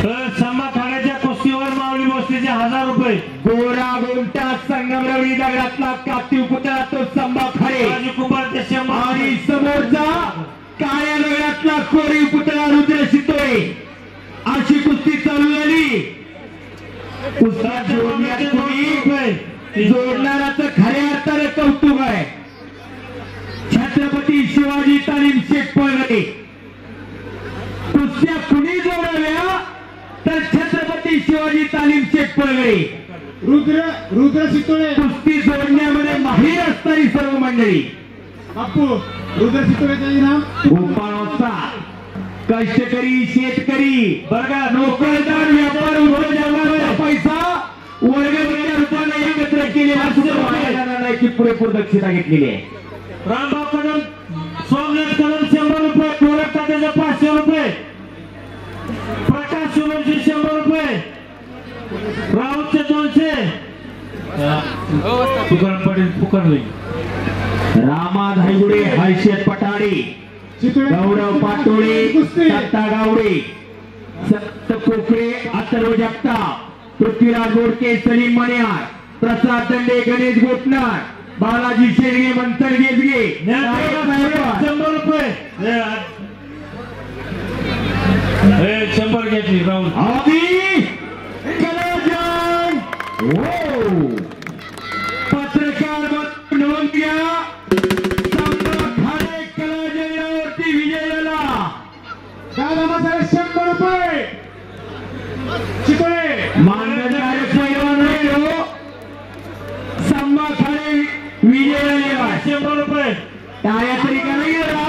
संभा खाण्याच्या कुस्तीवर माऊली बसतीचे 1000 रुपये। गोरा गोमटा संगमरवरी दगडातला कातीव पुतळा तो संभा खाडे आणि समोरचा काळ्या दगडातला कोरीव पुतळा रुद्र शितोळे। अशी कुस्ती चालू झाली। कुस्त्या जोडण्यात कोणी जोडणाराचं खऱ्या अर्थाने कौतुक आहे। छत्रपती शिवाजी तालीम शेठ पळवले। कुस्त्या कुणी जोडाव्या तर छत्रपती शिवाजी तालीम शेठ पळवले। रुद्र शितोळे कुस्ती जोडण्यामध्ये माहीर असणारी सर्व मंडळी। बापू रुद्र शितोळेचे नाम गोपाळ ओस्ताद, कष्टकरी शेतकरी बरगा नोकरदार व्यापार उद्योजकांचा पैसा वर्गणीच्या रूपाने एकत्र केलेला सुद्धा पुरेपूर दक्षता घेतलेली आहे। रामभाऊ कदम सोमनाथ कदम 100 रुपये, गोरख तात्याचे 500 रुपये, प्रकाश सोमनचे 100 रुपये, राऊतचे 200, तुकाराम पाटील पुकारले, रामा धायगुडे, हर्षद पटाडे, गौरव पाटोळे, दत्ता गावडे, सत्त कोकरे, अथर्व जगताप, पृथ्वीराज गोडके, सलीम मण्यार, प्रसाद दंडे, गणेश गोटनार, बालाजी शेडगे, मंथन गेजगे, 100 रुपये 100 घेतली राहुल आदी कलाजन पत्रकार नोंद घ्या। खाडे कलाजनावरती विजय झाला। दादा 100 रुपये शितोळे माननीय संभा खाडे विजय झाले। 100 रुपये टाळ्या तरी करा।